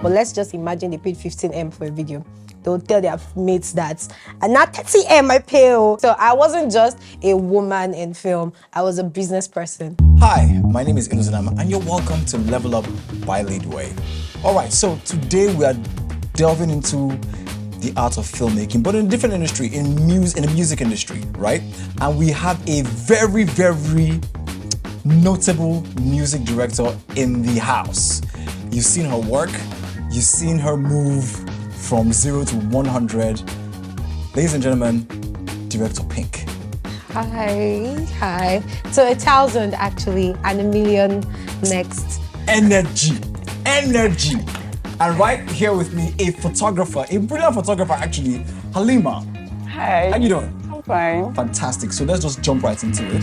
But let's just imagine they paid 15M for a video. They'll tell their mates that, and not 30M I pay. So I wasn't just a woman in film, I was a business person. Hi, my name is Inuzanama, and you're welcome to Level Up by Leadway. All right, so today we are delving into the art of filmmaking, but in a different industry, in the music industry, right? And we have a very, very notable music director in the house. You've seen her work, you've seen her move from 0 to 100. Ladies and gentlemen, Director Pink. Hi. So 1,000 actually, and 1,000,000 next. Energy. And right here with me, a photographer, a brilliant photographer actually, Halima. Hi. How you doing? I'm fine. Fantastic. So let's just jump right into it.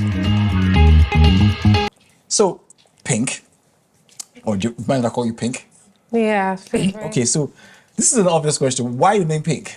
So, Pink, or do you mind if I call you Pink? Yeah. Okay, so this is an obvious question. Why the name Pink?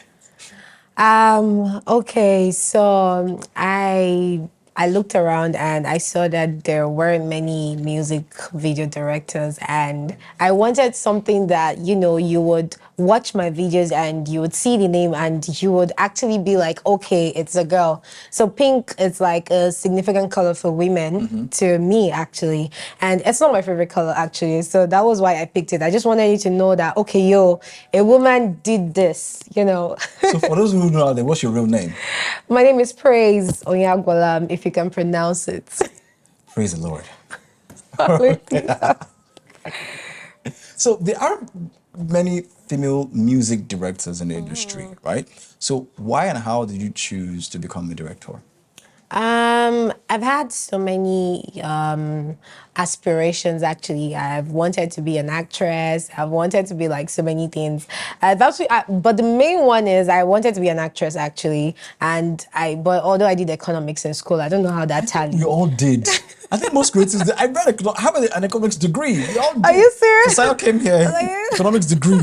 Okay, so I looked around and I saw that there weren't many music video directors, and I wanted something that, you know, you would watch my videos and you would see the name and you would actually be like, okay, it's a girl. So pink is like a significant color for women to me, actually. And it's not my favorite color, actually. So that was why I picked it. I just wanted you to know that, okay, yo, a woman did this, you know. So for those who don't know out there, what's your real name? My name is Praise Onyagwalam, if you can pronounce it. Praise the Lord. So there are many female music directors in the industry, right? So why and how did you choose to become a director? I've had so many aspirations, actually. I've wanted to be an actress. I've wanted to be like so many things. But the main one is I wanted to be an actress, actually. But although I did economics in school, I don't know how that tallied. You all did. I think most creatives, I read have an economics degree. You all did. Are you serious? Josiah came here, economics degree.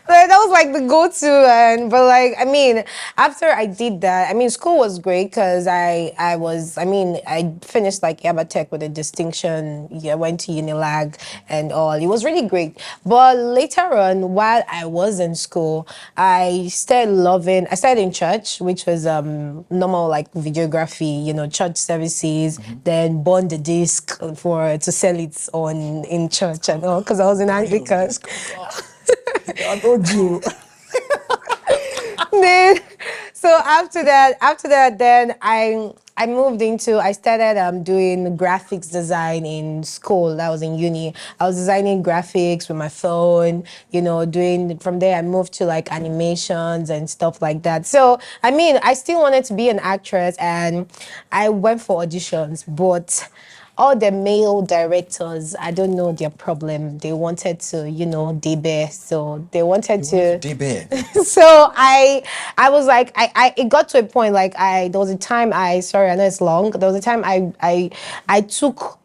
Like, that was like the go-to, but like, I mean, after I did that, I mean, school was great because I finished like Yaba Tech with a distinction. Yeah, I went to Unilag and all. It was really great. But later on, while I was in school, I started in church, which was normal like videography, you know, church services, then burn the disc to sell it in church and all, because I was in Anglican. I told you. Then, so after that, then I started doing graphics design in school. That was in uni. I was designing graphics with my phone, you know, from there I moved to like animations and stuff like that. So, I mean, I still wanted to be an actress and I went for auditions, but all the male directors, I don't know their problem. They wanted to, you know, debe. So they wanted to. Debe. So I was like, it got to a point like there was a time I know it's long. There was a time I took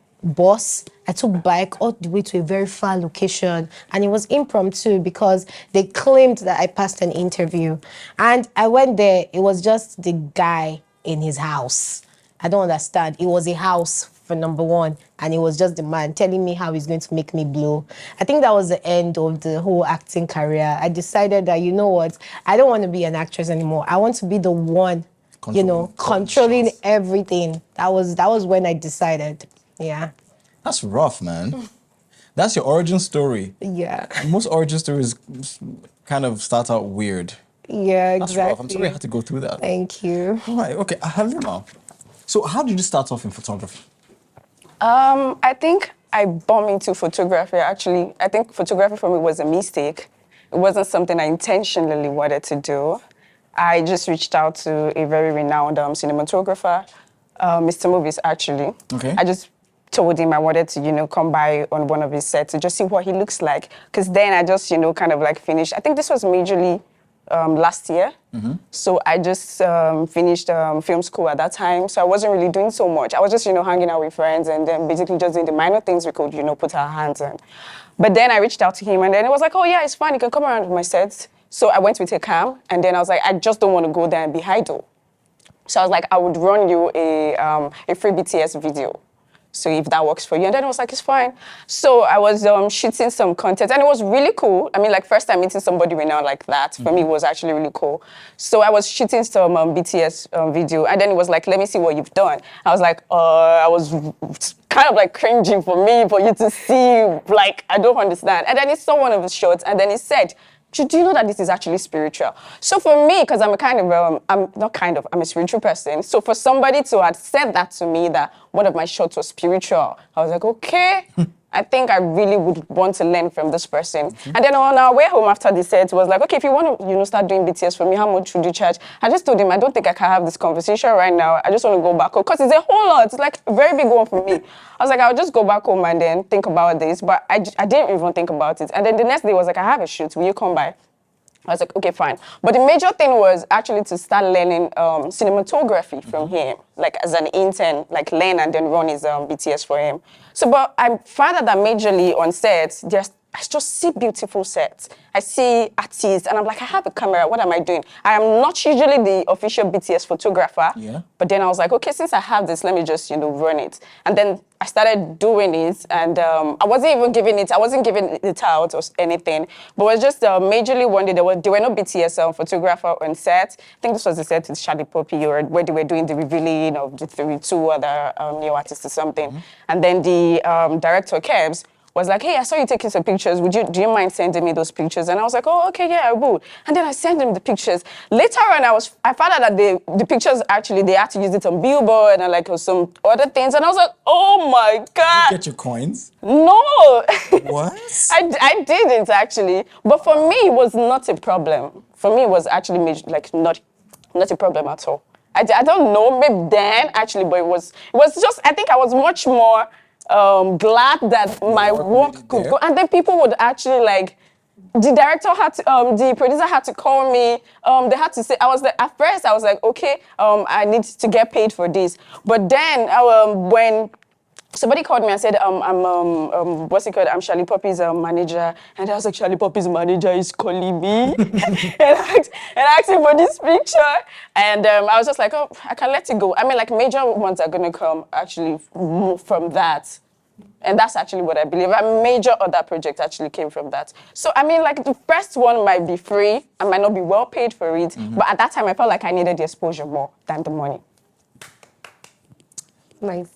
I took bike all the way to a very far location, and it was impromptu because they claimed that I passed an interview. And I went there, it was just the guy in his house. I don't understand. It was a house for number one, and it was just the man telling me how he's going to make me blow. I think that was the end of the whole acting career. I decided that, you know what, I don't want to be an actress anymore. I want to be the one, controlling everything. That was when I decided. Yeah. That's rough, man. That's your origin story. Yeah. Most origin stories kind of start out weird. Yeah, exactly. That's rough. I'm sorry I had to go through that. Thank you. All right, okay. Halima, so how did you start off in photography? I think I bumped into photography, actually. I think photography for me was a mistake. It wasn't something I intentionally wanted to do. I just reached out to a very renowned cinematographer, Mr. Movies, actually. Okay. I just told him I wanted to, you know, come by on one of his sets to just see what he looks like. Because then I just, you know, kind of like finished. I think this was majorly last year. So I just finished film school at that time. So I wasn't really doing so much. I was just, you know, hanging out with friends and then basically just doing the minor things we could, you know, put our hands in. But then I reached out to him and then it was like, oh yeah, it's fine. You can come around with my sets. So I went with a cam and then I was like, I just don't want to go there and be idle. So I was like, I would run you a free BTS video. So if that works for you. And then I was like, it's fine. So I was shooting some content and it was really cool. I mean, like first time meeting somebody renowned like that, for me was actually really cool. So I was shooting some BTS video and then it was like, let me see what you've done. I was like, I was kind of like cringing for me, for you to see, like, I don't understand. And then he saw one of his shots and then he said, do you know that this is actually spiritual? So for me, because I'm a kind of, I'm a spiritual person. So for somebody to have said that to me, that one of my shots was spiritual, I was like, okay, I think I really would want to learn from this person. And then on our way home after the set, was like, okay, if you want to, start doing BTS for me, how much would you charge? I just told him, I don't think I can have this conversation right now. I just want to go back home. Because it's a whole lot. It's like a very big one for me. I was like, I'll just go back home and then think about this. But I didn't even think about it. And then the next day was like, I have a shoot. Will you come by? I was like, okay, fine. But the major thing was actually to start learning cinematography from him, like as an intern, like learn and then run his BTS for him. So, but I found that majorly on sets, I just see beautiful sets. I see artists, and I'm like, I have a camera, what am I doing? I am not usually the official BTS photographer, but then I was like, okay, since I have this, let me just, run it. And then I started doing it, and I wasn't giving it out or anything, but it was just majorly one day, there were no BTS photographer on set. I think this was the set with Charlie Poppy, or where they were doing the revealing of the two other new artists or something. And then the director, Kebs, was like, hey, I saw you taking some pictures. Do you mind sending me those pictures? And I was like, oh, okay, yeah, I will. And then I sent him the pictures. Later on, I found out that the pictures actually, they had to use it on Billboard and like some other things. And I was like, oh my God. Did you get your coins? No. What? I didn't actually. But for me, it was not a problem. For me, it was actually not a problem at all. I don't know, maybe then actually, but it was just, I think I was much more glad that my work could go, and then people would actually like. The director had to, the producer had to call me. They had to say, at first I was like, okay, I need to get paid for this. But then when somebody called me and said, I'm Charlie Poppy's manager. And I was like, Charlie Poppy's manager is calling me. and asking for this picture. And I was just like, oh, I can let it go. I mean, like major ones are going to come actually from that. And that's actually what I believe. A major other project actually came from that. So, I mean, like the first one might be free. I might not be well paid for it. But at that time, I felt like I needed the exposure more than the money. Nice.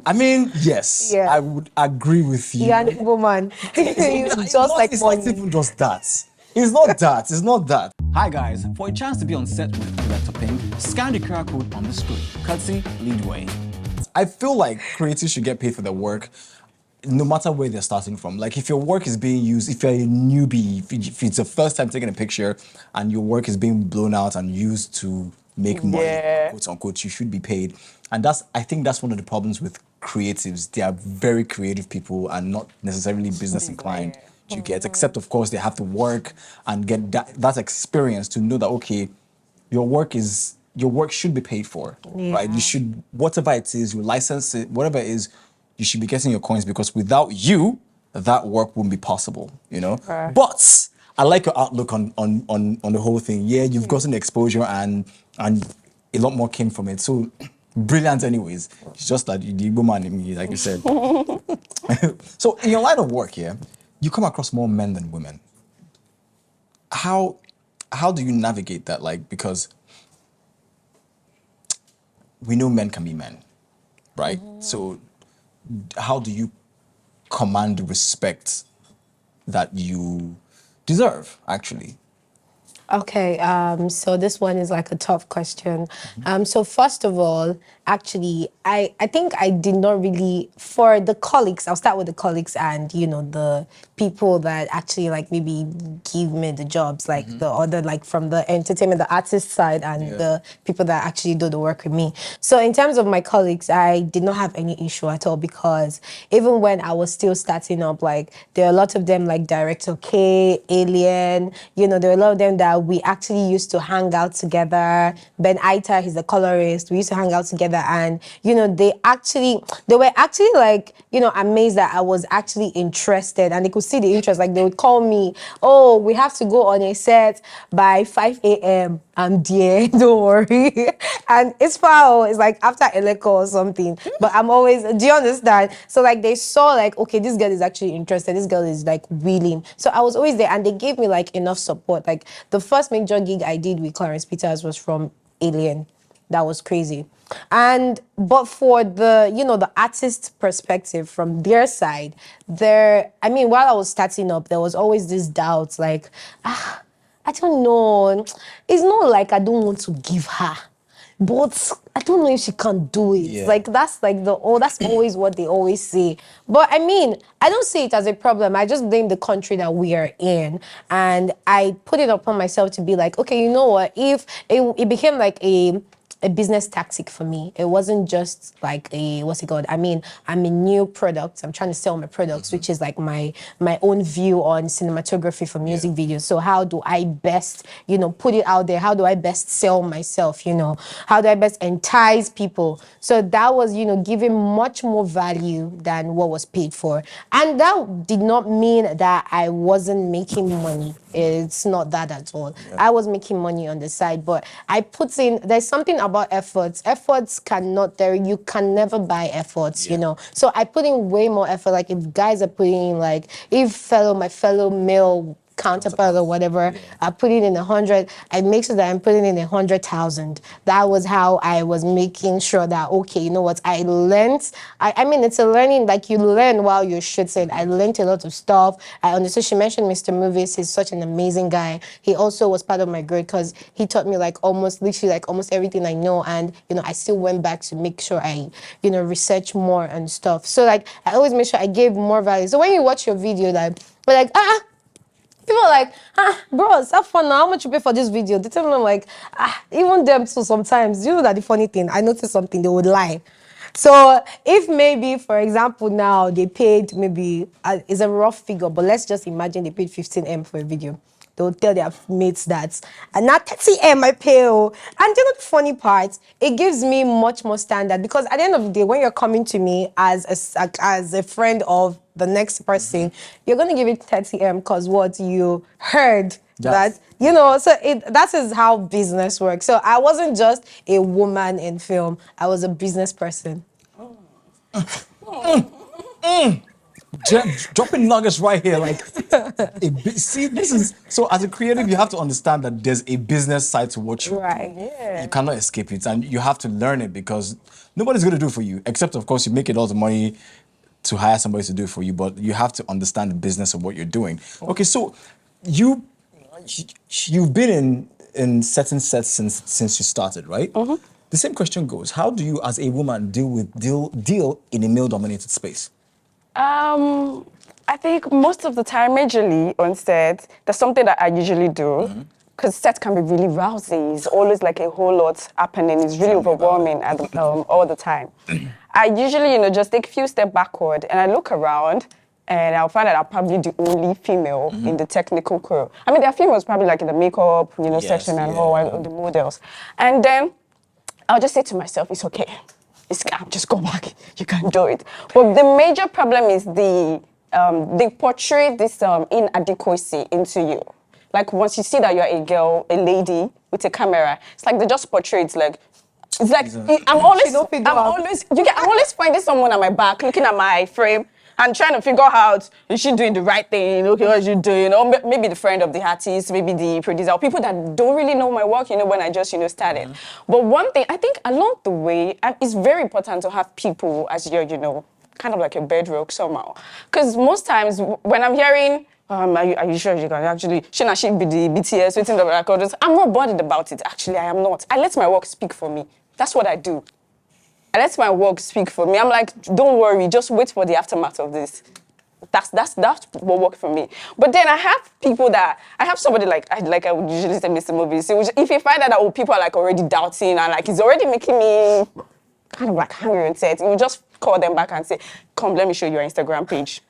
I mean, yes, Yeah. I would agree with you. You're an evil man. It's just like it's money. not even just that. It's not that. It's not that. Hi guys, for a chance to be on set with Director Pink, scan the QR code on the screen. Courtesy Leadway. I feel like creatives should get paid for their work, no matter where they're starting from. Like if your work is being used, if you're a newbie, if it's the first time taking a picture and your work is being blown out and used to make money, quote unquote, you should be paid. And I think that's one of the problems with creatives. They are very creative people and not necessarily business inclined. You get, except of course they have to work and get that experience to know that, okay, your work should be paid for, right? You should, whatever it is, you license it, whatever it is, you should be getting your coins, because without you, that work wouldn't be possible, Right. But I like your outlook on the whole thing. Yeah, you've gotten exposure and a lot more came from it. So brilliant anyways. It's just that the woman in me, like you said. So in your line of work here, you come across more men than women. How do you navigate that? Like, because we know men can be men, right? So how do you command the respect that you deserve, actually? Okay, so this one is like a tough question. So first of all, actually, I think I did not really, for the colleagues, I'll start with the colleagues and, the people that actually like maybe give me the jobs, like the other, like from the entertainment, the artist side and the people that actually do the work with me. So in terms of my colleagues, I did not have any issue at all, because even when I was still starting up, like there are a lot of them like Director K, Alien, there are a lot of them that we actually used to hang out together. Ben Aita, he's the colorist. We used to hang out together, and they were actually like amazed that I was actually interested, and they could see the interest. Like they would call me, oh, we have to go on a set by 5 a.m. I'm there, don't worry. And it's far, it's like after Eleko or something. But I'm always, do you understand? So like they saw like, okay, this girl is actually interested. This girl is like willing. So I was always there and they gave me like enough support. Like the first major gig I did with Clarence Peters was from Alien. That was crazy. And but for the, you know, the artist perspective from their side, I mean, while I was starting up, there was always this doubt, like, I don't know. It's not like I don't want to give her, but I don't know if she can do it. Yeah. Like that's like that's always what they always say. But I mean, I don't see it as a problem. I just blame the country that we are in, and I put it upon myself to be like, okay, you know what? If it became like a business tactic for me. It wasn't just like what's it called? I mean, I'm a new product. I'm trying to sell my products, which is like my own view on cinematography for music videos. So how do I best, you know, put it out there? How do I best sell myself? You know, how do I best entice people? So that was, you know, giving much more value than what was paid for. And that did not mean that I wasn't making money. It's not that at all. I was making money on the side, but I put in, there's something about efforts. Efforts you can never buy efforts, you know. So I put in way more effort. Like if guys are putting in, like if my fellow male counterpart or whatever, I put it in 100. I make sure that I'm putting in 100,000. That was how I was making sure that, okay, you know what, I learned. I mean, it's a learning, like you learn while you're shooting. I learned a lot of stuff. I understood. She mentioned Mr. Movies. He's such an amazing guy. He also was part of my grade because he taught me like almost everything I know. And, you know, I still went back to make sure I, you know, research more and stuff. So like, I always make sure I gave more value. So when you watch your video, like, we're like, people are like, bros, have fun now. How much you pay for this video? They tell me, I'm like, even them too sometimes. You know that the funny thing, I noticed something, they would lie. So if maybe, for example, now they paid maybe, it's a rough figure, but let's just imagine they paid 15M for a video. They'll tell their mates that, and now 30M I pay. Oh. And you know the funny part, it gives me much more standard because at the end of the day, when you're coming to me as a friend of the next person, you're going to give it 30M because what you heard that, you know, so that is how business works. So I wasn't just a woman in film, I was a business person. Dropping nuggets right here, like, see, this is, so as a creative, you have to understand that there's a business side to what you Right. Yeah. You cannot escape it, and you have to learn it because nobody's going to do it for you, except, of course, you make a lot of money to hire somebody to do it for you, but you have to understand the business of what you're doing. Okay, so you've been in certain sets since you started, right? The same question goes, how do you, as a woman, deal in a male-dominated space? I think most of the time, majorly on set, that's something that I usually do. Because set can be really rousy. It's always like a whole lot happening. It's really overwhelming all the time. I usually, you know, just take a few steps backward and I look around and I'll find that I'm probably the only female in the technical crew. I mean, there are females probably like in the makeup, you know, section and all, and the models. And then I'll just say to myself, it's okay. It's calm, just go back. You can do it. But the major problem is they portray this inadequacy into you. Like once you see that you're a girl, a lady with a camera, it's like they just portray it like, it's like I'm always finding someone at my back, looking at my frame and trying to figure out, is she doing the right thing? Okay, what is she doing? Or maybe the friend of the artist, maybe the producer, or people that don't really know my work, you know, when I just, you know, started. But one thing, I think along the way, it's very important to have people as your, you know, kind of like a bedrock somehow. Because most times when I'm hearing, are you sure you can actually, she be the BTS, waiting the recorders, I'm not bothered about it, actually, I am not. I let my work speak for me. That's what I do. I let my work speak for me. I'm like, don't worry, just wait for the aftermath of this. That's what worked for me. But then I have somebody like I would usually say Mr. Movies. If you find out that people are like already doubting and like it's already making me kind of like angry and set, you just call them back and say, come, let me show you your Instagram page.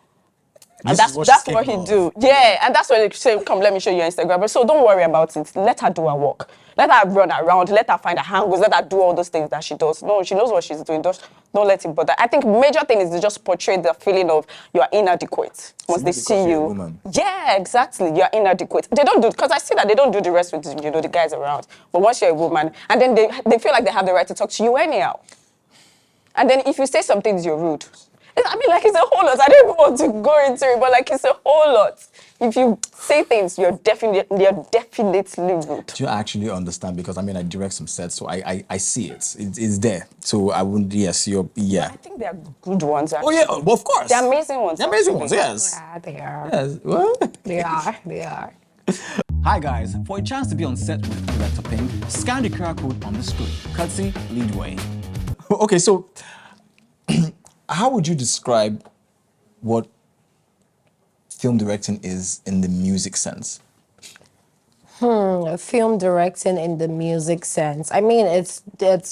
And that's what he do. Yeah, and that's what they say, come, let me show you your Instagram. But so don't worry about it. Let her do her work. Let her run around. Let her find her angles. Let her do all those things that she does. No, she knows what she's doing. Don't let it bother. I think major thing is to just portray the feeling of you are inadequate. Once they see you, woman. yeah, exactly, you are inadequate. They don't do, because I see that they don't do the rest with the guys around. But once you're a woman, and then they feel like they have the right to talk to you anyhow. And then if you say some things, you're rude. I mean, like, it's a whole lot. I don't even want to go into it, but like, it's a whole lot. If you say things, you're definitely rude. Do you actually understand? Because I mean, I direct some sets, so I see it. It's there. So I wouldn't. Yes, yeah. I think they're good ones, Oh actually. yeah, well, of course. They're amazing ones. They're amazing actually. ones. Yes. Yeah, they are. Yes. What? They are. They are. Hi guys, for a chance to be on set with Director Pink, scan the QR code on the screen. Courtesy Leadway. Okay, so how would you describe what film directing is in the music sense? Film directing in the music sense. I mean, it's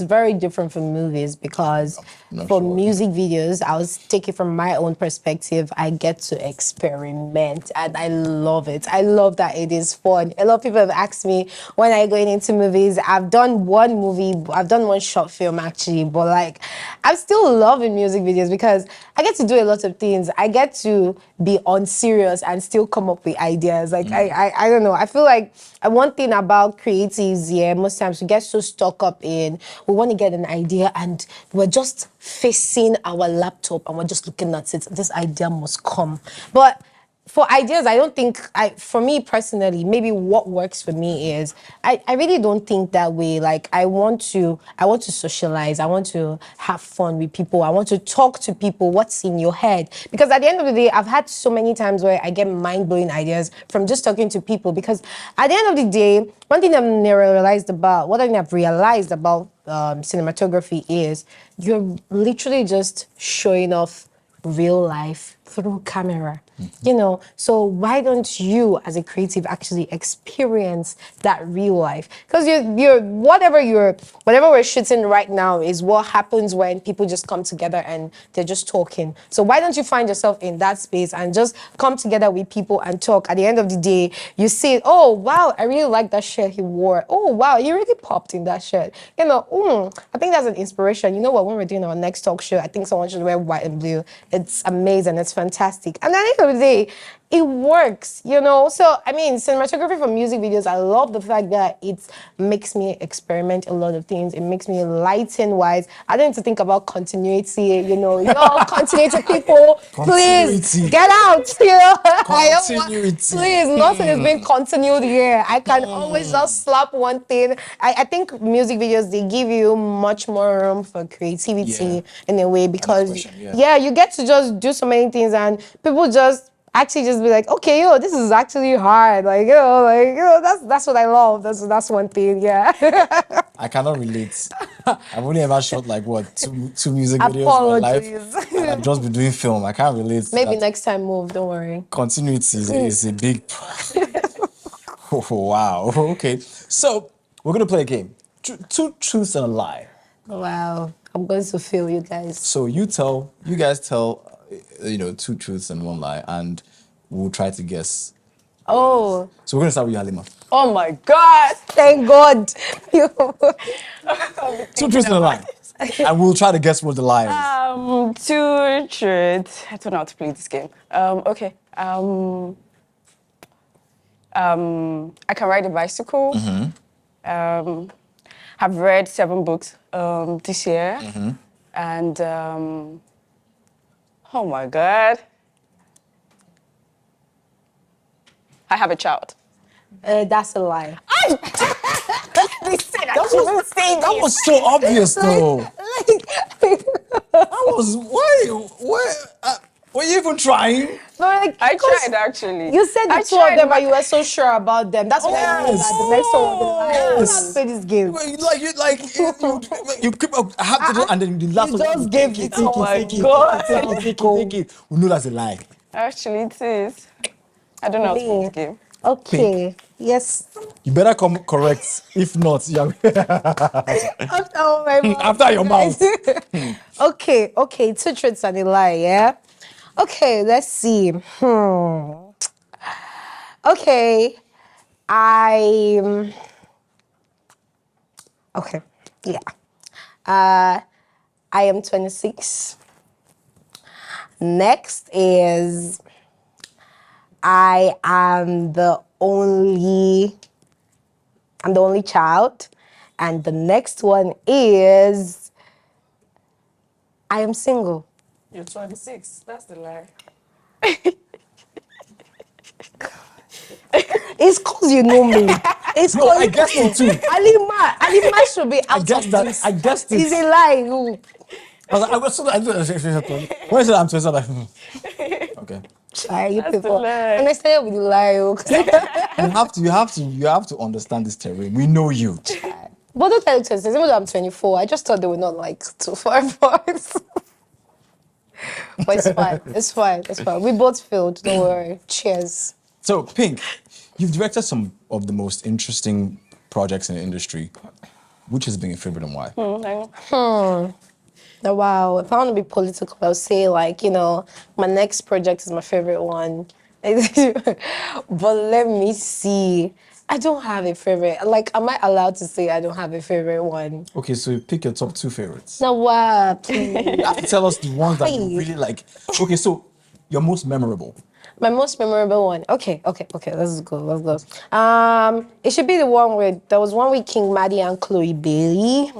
very different from movies because I'm for sure. music videos, I'll take it from my own perspective. I get to experiment and I love it. I love that it is fun. A lot of people have asked me when I going into movies. I've done one movie, I've done one short film actually, but like I'm still loving music videos because I get to do a lot of things. I get to be unserious and still come up with ideas. Like I don't know. I feel like one thing about creatives, yeah, most times we get so stuck up in, we want to get an idea and we're just facing our laptop and we're just looking at it. This idea must come. But for ideas, I don't think, for me personally, maybe what works for me is, I really don't think that way. Like, I want to socialize. I want to have fun with people. I want to talk to people. What's in your head? Because at the end of the day, I've had so many times where I get mind-blowing ideas from just talking to people. Because at the end of the day, one thing I've realized about cinematography is you're literally just showing off real life through camera. You know, so why don't you as a creative actually experience that real life? Because whatever we're shooting right now is what happens when people just come together and they're just talking. So why don't you find yourself in that space and just come together with people and talk? At the end of the day, you see, oh wow, I really like that shirt he wore. Oh wow, he really popped in that shirt. You know, I think that's an inspiration. You know what, when we're doing our next talk show, I think someone should wear white and blue. It's amazing, it's fantastic. And at the end of the day, it works, you know? So, I mean, cinematography for music videos, I love the fact that it makes me experiment a lot of things. It makes me lighten-wise. I don't need to think about continuity, you know. Yo, continuity people, please, get out, you know? Please, nothing is being continued here. I can always just slap one thing. I think music videos, they give you much more room for creativity in a way because, you get to just do so many things and people just actually just be like, okay, yo, this is actually hard. That's what I love. That's one thing, yeah. I cannot relate. I've only ever shot like what two music videos in my life, and I've just been doing film. I can't relate. Maybe next time move. Don't worry. Continuity is a big. Oh, wow. Okay. So we're gonna play a game. Two truths and a lie. Wow. I'm going to feel you guys. So you guys tell, two truths and one lie, and we'll try to guess. Oh. So we're gonna start with you, Halima. Oh my God! Thank God. Two truths and a lie, and we'll try to guess what the lie is. Two truths. I don't know how to play this game. Okay. I can ride a bicycle. Have read 7 books this year. And, oh my God. I have a child. That's a lie. That was so obvious, though. Were you even trying? I tried, actually. You said the two of them, but you were so sure about them. That's what I mean. That the next one will be like, I don't play this game. You keep up, I have to do, and then the last You one. just gave it. Oh my God. Take it. We know that's a lie. Actually, it is. I don't know how to play this game. Okay. Yes. You better come correct. If not, Oh my God. after your mouth. Okay. 2 truths and a lie, yeah? Okay, let's see. Okay. Okay. Yeah. I am 26. Next is I'm the only child. And the next one is I am single. You're 26. That's the lie. It's cause you know me. It's No, cause I guessed it too. Alima should be out guessed of that. this. I guessed it. It's a lie. Who? I was so. When I said I'm 20, like, okay. Try you That's the people. lie. And I started with the lie. You have to understand this terrain. We know you. But don't tell it to us. Even though I'm 24, I just thought they were not like too far apart. But it's fine. It's fine. It's fine. We both failed. Don't worry. Cheers. So, Pink, you've directed some of the most interesting projects in the industry. Which has been your favorite and why? Oh, wow. If I want to be political, I'll say like, my next project is my favorite one. But let me see. I don't have a favorite. Like, am I allowed to say I don't have a favorite one? Okay, so pick your top 2 favorites. No, what? Please. You have to tell us the ones that you Please. really like. Okay, so your most memorable. My most memorable one. Okay. Let's go. It should be the one with there was one with King Maddie and Chloe Bailey.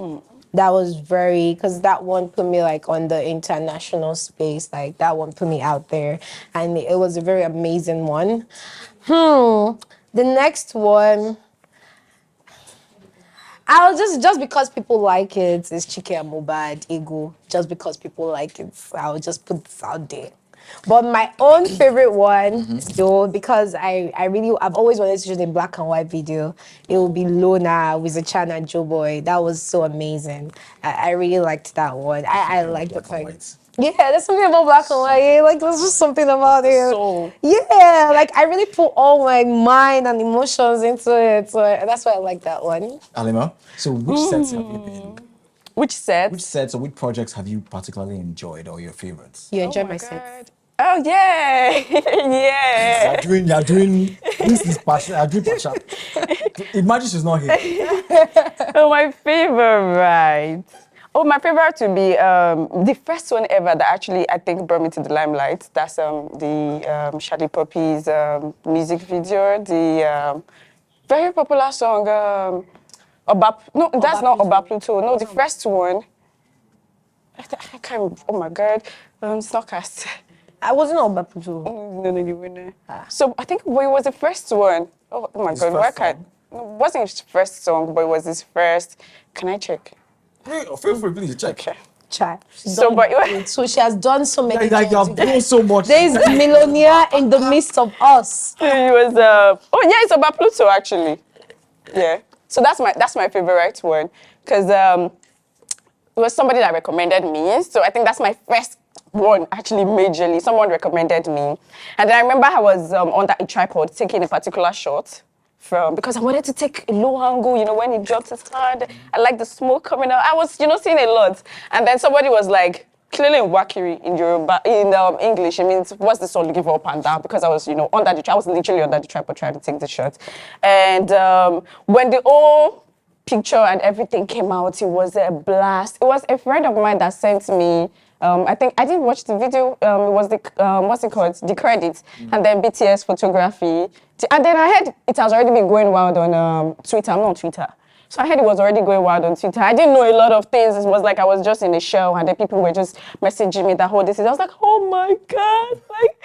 That was because that one put me like on the international space. Like that one put me out there, and it was a very amazing one. The next one. I'll just because people like it, it's Chike and Mohbad, Ego. Just because people like it, I'll just put this out there. But my own favorite one, though, because I've always wanted to shoot a black and white video. It will be Lona with Zachan and Joe Boy. That was so amazing. I really liked that one. I like the Black and fact. white. Yeah, there's something about black and white. Yeah, like there's just something about it. Soul. Yeah, like I really put all my mind and emotions into it. So that's why I like that one. Alima, so which sets have you been? Which set? Which sets or which projects have you particularly enjoyed or your favorites? You enjoy Oh my my set. God. Oh yeah, yeah. You're doing this is passion. You're doing passion. Imagine she's not here. Oh, my favorite. Oh, my favorite would be the first one ever that actually I think brought me to the limelight. That's the Shadi Poppy's music video, the very popular song. No, that's not Pluto. Oba Pluto. No, the first one. I can't. Oh my God, it's not cast. I wasn't on Baputo. No, you wouldn't. So I think it was the first one. Oh my His God, why first can't? song? No, it wasn't his first song, but it was his first. Can I check? Hey, feel free, please check. Okay. Child. So she has done so many Like you have things. done so much. There is millionaire in the midst of us. It was oh yeah, it's about Pluto actually. Yeah. So that's my favorite one because it was somebody that recommended me. So I think that's my first one actually majorly. Someone recommended me, and then I remember I was under a tripod taking a particular shot because I wanted to take a low angle. You know, when he dropped his hand, I like the smoke coming out. I was seeing a lot, and then somebody was like. Clearly in Wakiri, in Yoruba, in English, it means what's the song looking for up and down? Because I was, I was literally under the tripod trying to take the shot. And when the whole picture and everything came out, it was a blast. It was a friend of mine that sent me, I think, I didn't watch the video, it was the, what's it called? The credits, and then BTS photography. And then I heard it has already been going wild on Twitter, I'm not on Twitter. So I heard it was already going wild on Twitter. I didn't know a lot of things. It was like I was just in a show and then people were just messaging me that whole this. I was like, oh my God. Like,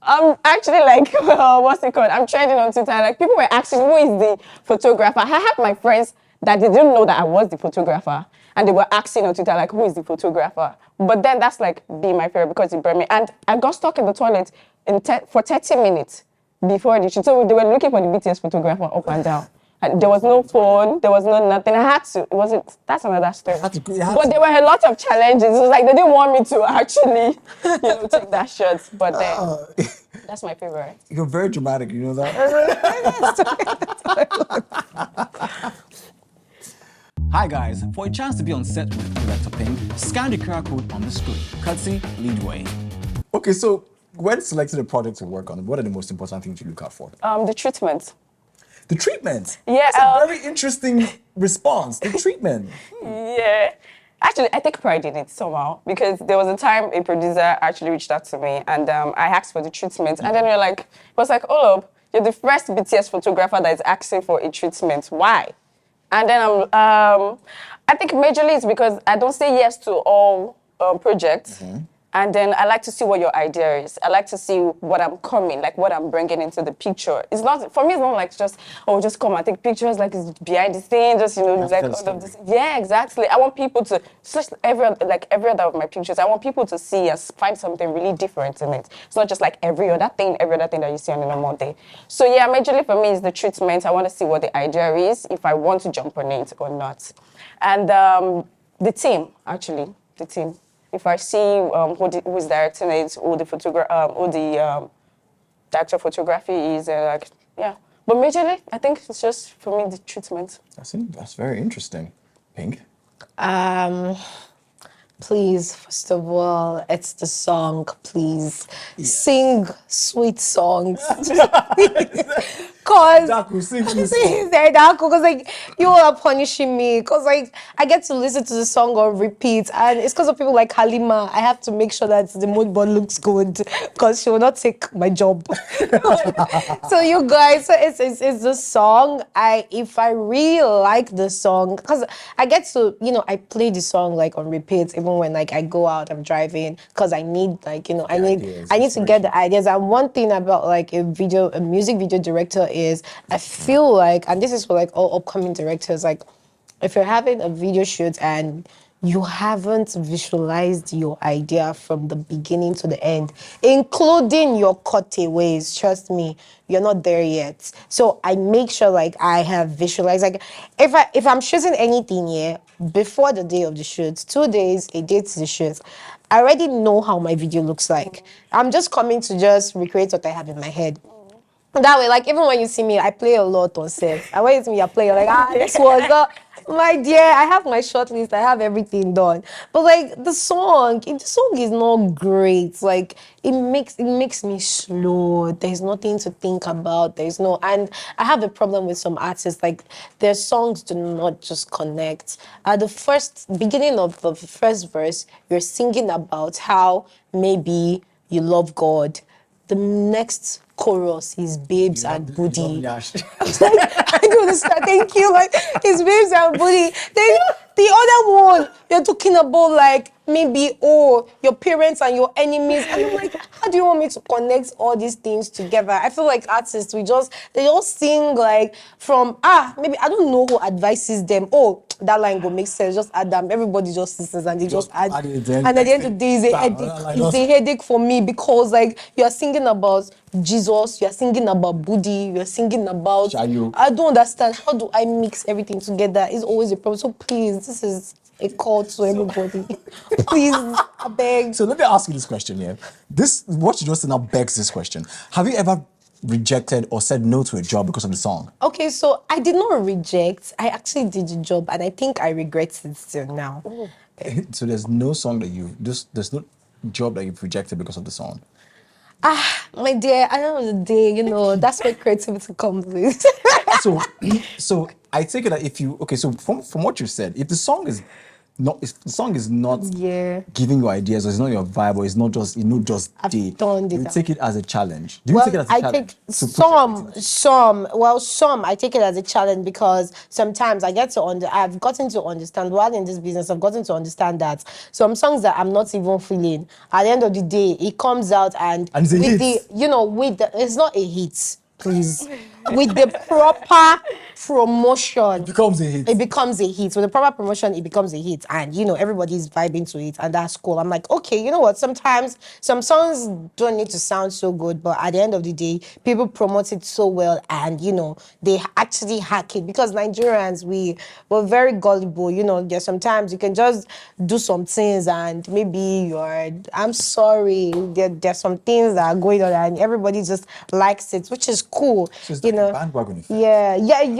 I'm actually like, what's it called? I'm trending on Twitter. Like people were asking, who is the photographer? I had my friends that they didn't know that I was the photographer. And they were asking on Twitter, like, who is the photographer? But then that's like being my favorite because it brought me. And I got stuck in the toilet for 30 minutes before the shoot. So they were looking for the BTS photographer up and down. And there was no phone, there was no nothing. I had to. That's another story. But there were a lot of challenges. It was like they didn't want me to actually, take that shot. But then that's my favorite. You're very dramatic, you know that? Hi guys, for a chance to be on set with Director Pink, scan the QR code on the screen. Courtesy Leadway. Okay, so when selecting a project to work on, what are the most important things you look out for? The treatment. The treatment. Yeah, That's a very interesting response. The treatment. Yeah. Actually, I take pride in it somehow because there was a time a producer actually reached out to me and I asked for the treatment. And then you're like, it was like, oh, you're the first BTS photographer that is asking for a treatment. Why? And then I think majorly it's because I don't say yes to all projects. And then I like to see what your idea is. I like to see what I'm coming, like what I'm bringing into the picture. It's not, for me, it's not like just, oh, just come and take pictures, like it's behind the scene, just, like all of this. Yeah, exactly. I want people to, just every other of my pictures, I want people to see and find something really different in it. It's not just like every other thing that you see on a normal day. So yeah, majorly for me is the treatment. I want to see what the idea is, if I want to jump on it or not. And the team, actually, the team. If I see who is directing it, who the director of photography is, like, yeah. But majorly, I think it's just, for me, the treatment. That's very interesting. Pink? Please, first of all, it's the song. Please sing sweet songs. Cause Daku, sing this because like you are punishing me. Cause like I get to listen to the song on repeat, and it's because of people like Halima. I have to make sure that the mood board looks good, cause she will not take my job. So you guys, so it's the song. If I really like the song, cause I get to I play the song like on repeat even when like I go out, I'm driving, cause I need like I need to get the ideas. And one thing about like a music video director is I feel like, and this is for like all upcoming directors, like if you're having a video shoot and you haven't visualized your idea from the beginning to the end, including your cutaways, trust me, you're not there yet. So I make sure like I have visualized, like if I'm shooting anything here before the day of the shoot, 2 days, a day to the shoot, I already know how my video looks like. I'm just coming to just recreate what I have in my head. That way, like even when you see me, I play a lot on set. And when you see me, I play like this was my dear. I have my short list. I have everything done. But like the song, if the song is not great, like it makes me slow. There's nothing to think about. And I have a problem with some artists. Like their songs do not just connect. At the beginning of the first verse, you're singing about how maybe you love God. The next chorus is babes and booty. I was like, I don't understand. Thank you. Like, it's babes and booty. Then the other one, you're talking about like maybe your parents and your enemies. And I'm like, how do you want me to connect all these things together? I feel like artists, they just sing like from maybe I don't know who advises them. Oh, that line will make sense. Just add them. Everybody just listens and they just add. And at the end of the day, it's a headache. It's a headache for me because like you are singing about Jesus, you are singing about Buddhi, you are singing about. Shayo. I don't understand. How do I mix everything together? It's always a problem. So please, this is a call to everybody. Please, I beg. So let me ask you this question here. What you just said now begs this question. Have you ever rejected or said no to a job because of the song? Okay, so I did not reject. I actually did the job, and I think I regret it still now. So there's no song that there's no job that you've rejected because of the song? My dear, at the end of the day, that's where creativity comes in. So I take it that so from what you said, if the song is not giving you ideas, or it's not your vibe, or it's not just I've done you it. take it as a challenge. Do you take it as a challenge? Some I take it as a challenge because sometimes I've gotten to understand while in this business, I've gotten to understand that some songs that I'm not even feeling, at the end of the day, it comes out and it's a hit. It's not a hit, please. With the proper promotion, It becomes a hit. It becomes a hit. With the proper promotion, it becomes a hit. And, everybody's vibing to it. And that's cool. I'm like, okay, you know what? Sometimes some songs don't need to sound so good. But at the end of the day, people promote it so well. And, they actually hack it. Because Nigerians, we're very gullible. There's sometimes you can just do some things and maybe I'm sorry. There's some things that are going on and everybody just likes it, which is cool. So it's like a bandwagon effect. Yeah,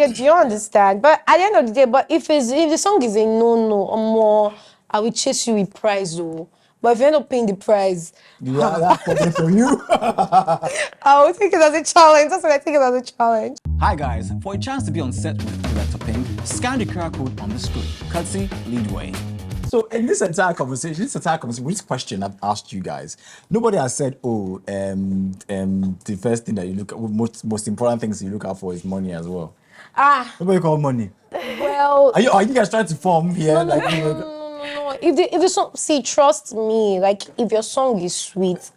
do you understand? But at the end of the day, if the song is a no, more, I will chase you with prize, though. But if you end up paying the price, Yeah, that's problem for you. I will take it as a challenge. That's what I take it as a challenge. Hi guys, for a chance to be on set with Director Pink, scan the QR code on the screen. Courtesy Leadway. So in this entire conversation, with this question I've asked you guys, nobody has said, oh, the first thing that you look at, most important things you look out for is money as well. Nobody call money. Well, Are you guys trying to form here? no, no, no, no, no, no, no. If the song, see, trust me. Like, if your song is sweet,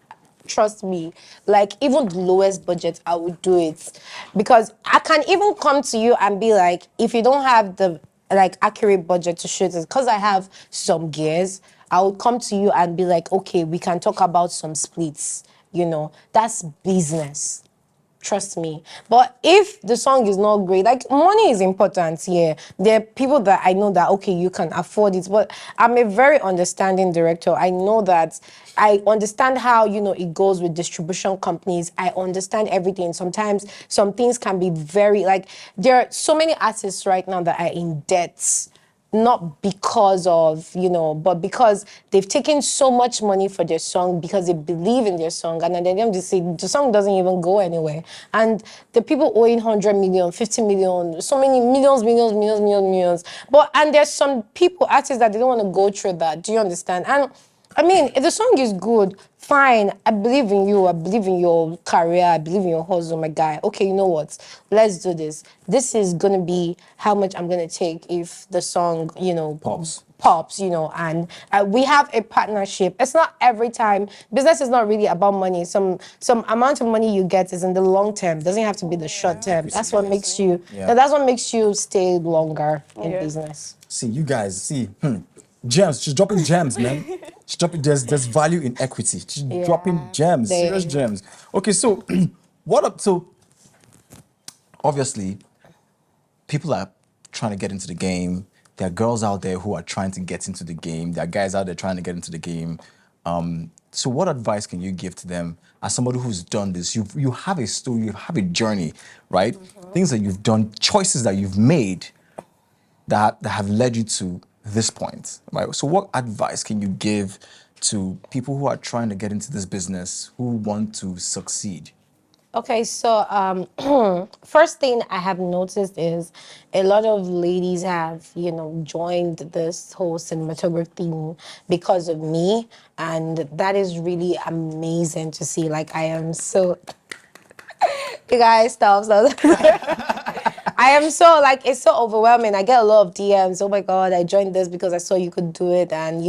trust me. Like, even the lowest budget, I would do it, because I can even come to you and be like, if you don't have the like accurate budget to shoot it, because I have some gears, I would come to you and be like, okay, we can talk about some splits. You know, that's business. Trust me. But if the song is not great, like money is important, yeah. There are people that I know that, okay, you can afford it. But I'm a very understanding director. I know that I understand how, it goes with distribution companies. I understand everything. Sometimes some things can be very, like, there are so many artists right now that are in debt, not because of, but because they've taken so much money for their song because they believe in their song. And then they just say the song doesn't even go anywhere. And the people owing 100 million, 50 million, so many millions, millions, millions, millions, millions. And there's some people, artists, that they don't want to go through that. Do you understand? And I mean, if the song is good, fine. I believe in you. I believe in your career. I believe in your hustle, my guy. Okay, you know what? Let's do this. This is going to be how much I'm going to take if the song, pops, and we have a partnership. It's not every time. Business is not really about money. Some amount of money you get is in the long term. It doesn't have to be the short term. That's what makes you, that's what makes you stay longer in business. See, you guys, gems. She's dropping gems, man. She's dropping. There's value in equity. She's dropping gems, serious gems. Okay, so what up? So obviously, people are trying to get into the game. There are girls out there who are trying to get into the game. There are guys out there trying to get into the game. So what advice can you give to them as somebody who's done this? You have a story, you have a journey, right? Things that you've done, choices that you've made that have led you to this point, right? So what advice can you give to people who are trying to get into this business, who want to succeed? Okay, so first thing I have noticed is a lot of ladies have, joined this whole cinematography thing because of me, and that is really amazing to see. Like, I am so, you guys, stop. I am so, like, it's so overwhelming. I get a lot of DMs. Oh my God, I joined this because I saw you could do it. And,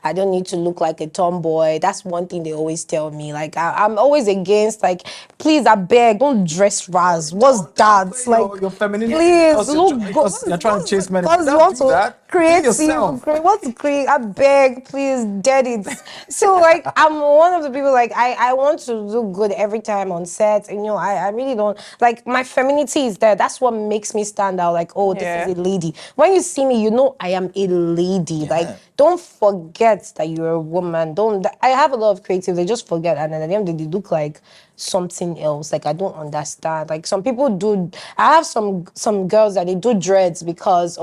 I don't need to look like a tomboy. That's one thing they always tell me. Like, I'm always against, like, please, I beg, don't dress Raz. What's that? Like, your femininity. please, look good. You're trying to chase men. Because you want to create, yourself. What to create? I beg, please, dead it. So, like, I'm one of the people, like, I want to look good every time on set. And, I really don't, like, my femininity is there. That's what makes me stand out. Like, oh, this is a lady. When you see me, I am a lady. Like, don't forget that you're a woman. I have a lot of creatives, they just forget. And then at the end, they look like something else. Like, I don't understand. Like, some people do, I have some girls that they do dreads because,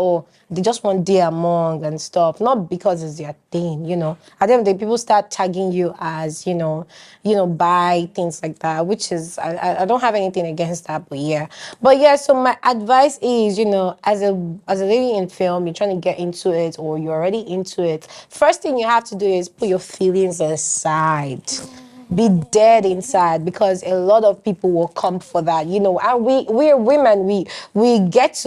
they just want diamond and stuff, not because it's their thing, At the end of the day, people start tagging you as, buy things like that, which is, I don't have anything against that, but yeah. So my advice is, as a lady in film, you're trying to get into it or you're already into it, first thing you have to do is put your feelings aside. Be dead inside, because a lot of people will come for that, and we're women, we get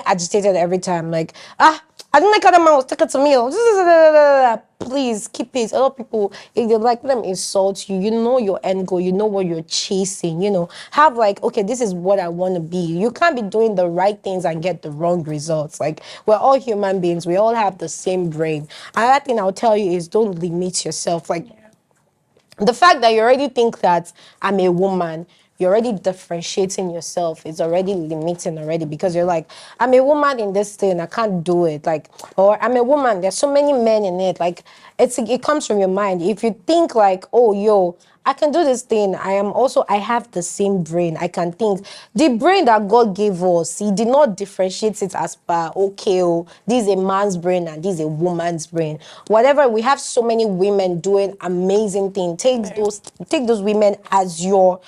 agitated every time, like, I don't like how the man was talking to me. Please keep it. A lot of people, if they like them insult you, your end goal, what you're chasing, have like, okay, this is what I want to be. You can't be doing the right things and get the wrong results. Like, we're all human beings, we all have the same brain. Another thing I'll tell you is don't limit yourself. Like, the fact that you already think that I'm a woman, you're already differentiating yourself. It's already limiting already, because you're like, I'm a woman in this thing, I can't do it. Like, or I'm a woman, there's so many men in it. Like, it comes from your mind. If you think like, oh, I can do this thing. I have the same brain. I can think. The brain that God gave us, he did not differentiate it as per, okay, oh, this is a man's brain and this is a woman's brain. Whatever, we have so many women doing amazing things. Take those women as your,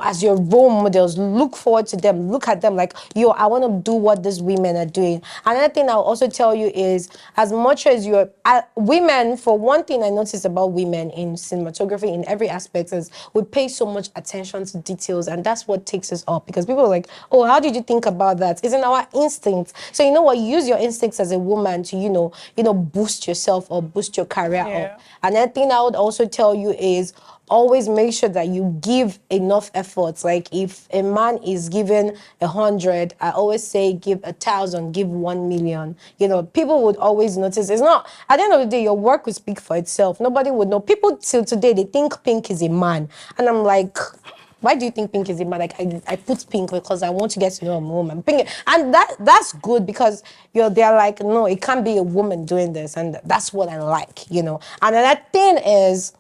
as your role models. Look forward to them. Look at them like, I want to do what these women are doing. Another thing I'll also tell you is, as much as you're women, for one thing I noticed about women in cinematography in every aspect is we pay so much attention to details, and that's what takes us up, because people are like, oh, how did you think about that? It's in our instincts. So you know what, use your instincts as a woman to boost yourself or boost your career up. Another thing I would also tell you is, always make sure that you give enough efforts. Like if a man is given 100, I always say give 1,000, give 1,000,000. People would always notice. It's not, at the end of the day, your work will speak for itself. Nobody would know. People till today, they think Pink is a man. And I'm like, why do you think Pink is a man? Like I put Pink because I want to get to know a woman. Pink, and that's good, because they're like, no, it can't be a woman doing this, and that's what I like. And another thing is,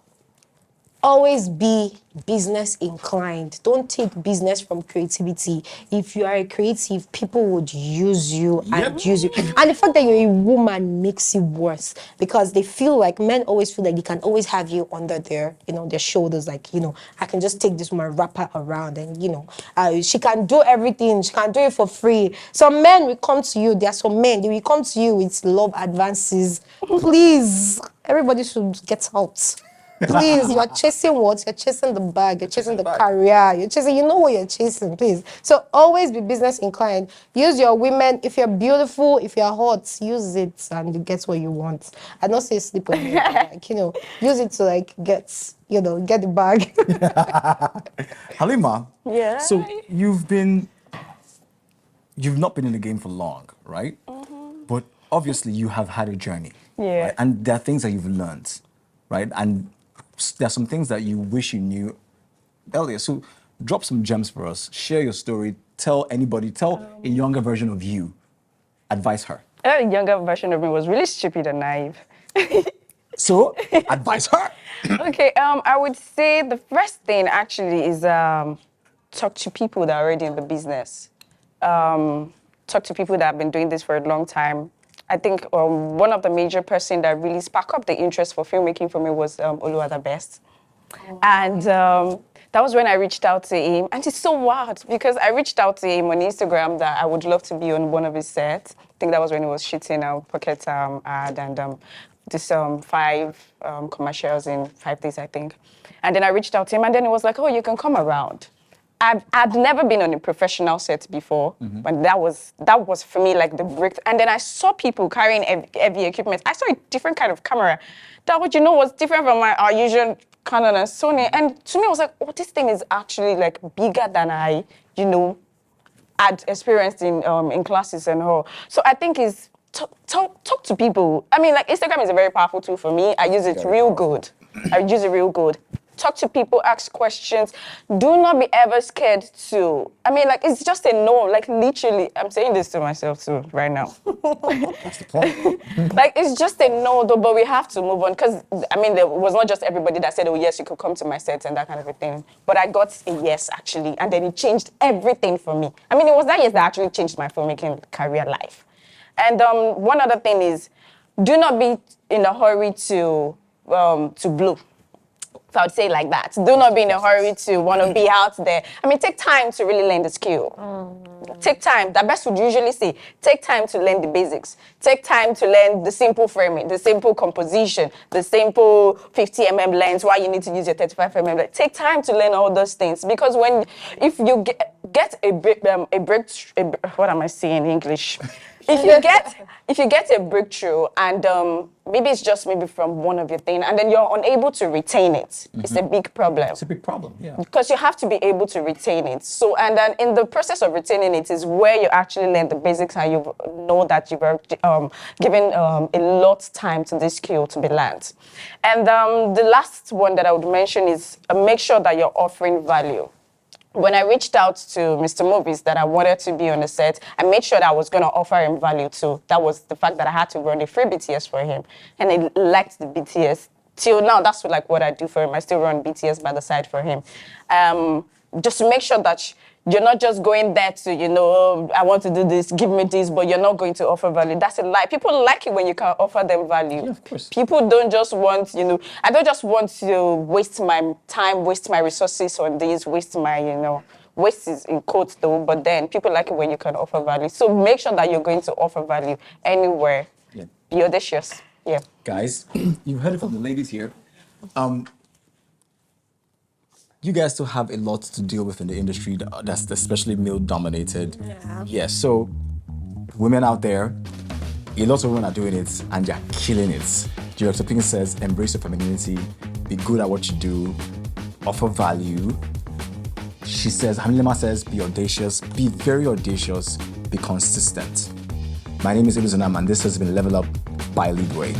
always be business inclined. Don't take business from creativity. If you are a creative, people would use you and use you. And the fact that you're a woman makes it worse, because they feel like, men always feel like they can always have you under their shoulders. Like, I can just take this woman, wrap her around, and she can do everything. She can do it for free. Some men will come to you. There are some men, they will come to you with love advances. Please, everybody should get out. Please, you're chasing what? You're chasing the bag, you're chasing the career, you're chasing, you know what you're chasing, please. So always be business inclined. Use your women. If you're beautiful, if you're hot, use it and you get what you want. I don't say sleep on it, like, use it to get the bag. Halima, Yeah. so you've not been in the game for long, right? But obviously you have had a journey. Yeah. Right? And there are things that you've learned, right? And there are some things that you wish you knew earlier. So drop some gems for us. Share your story. Tell a younger version of you. Advise her. A younger version of me was really stupid and naive. So advise her. Okay, I would say the first thing actually is talk to people that are already in the business. Talk to people that have been doing this for a long time. I think one of the major person that really sparked up the interest for filmmaking for me was Oluwada Best. Oh. And that was when I reached out to him. And it's so wild, because I reached out to him on Instagram that I would love to be on one of his sets. I think that was when he was shooting a Pocket ad and this 5 commercials in 5 days, I think. And then I reached out to him, and then he was like, oh, you can come around. I'd never been on a professional set before, but that was for me like the break. And then I saw people carrying heavy equipment. I saw a different kind of camera that was different from our usual Canon and Sony. And to me, I was like, oh, this thing is actually like bigger than I, had experienced in classes and all. So I think is talk to people. I mean, like, Instagram is a very powerful tool for me. I use it real good. Talk to people, ask questions. Do not be ever scared to. I mean, like, it's just a no. Like, literally, I'm saying this to myself too right now. That's the point. Like, it's just a no, though, but we have to move on. Because, I mean, there was not just everybody that said, oh, yes, you could come to my set and that kind of a thing. But I got a yes, actually. And then it changed everything for me. I mean, it was that yes that actually changed my filmmaking career life. And one other thing is, do not be in a hurry to blow. So I would say like that. Do not be in a hurry to want to be out there. I mean, take time to really learn the skill. Take time. The best would usually say, take time to learn the basics. Take time to learn the simple framing, the simple composition, the simple 50mm lens, why you need to use your 35mm lens. Take time to learn all those things, because if you get a breakthrough, what am I saying in English? If you get a breakthrough and maybe it's just from one of your things, and then you're unable to retain it, it's a big problem. It's a big problem, yeah. Because you have to be able to retain it. So, and then in the process of retaining it is where you actually learn the basics and you know that you've given a lot of time to this skill to be learned. And the last one that I would mention is make sure that you're offering value. When I reached out to Mr. Movies that I wanted to be on the set, I made sure that I was going to offer him value too. That was the fact that I had to run a free BTS for him. And he liked the BTS. till now, that's like what I do for him. I still run BTS by the side for him. Just to make sure that you're not just going there to, oh, I want to do this, give me this, but you're not going to offer value. That's a lie. People like it when you can offer them value. Yeah, of course. People don't just want, I don't just want to waste my time, waste my resources on this, waste my, waste is in quotes though, but then people like it when you can offer value. So make sure that you're going to offer value anywhere. Yeah. Be audacious. Yeah. Guys, you've heard it from the ladies here. You guys still have a lot to deal with in the industry that's especially male-dominated. Yeah. Yeah, so women out there, a lot of women are doing it and they're killing it. Director Pink says, embrace your femininity, be good at what you do, offer value. She says, Halima says, be audacious, be very audacious, be consistent. My name is Iluzanam and this has been Level Up by Leadway.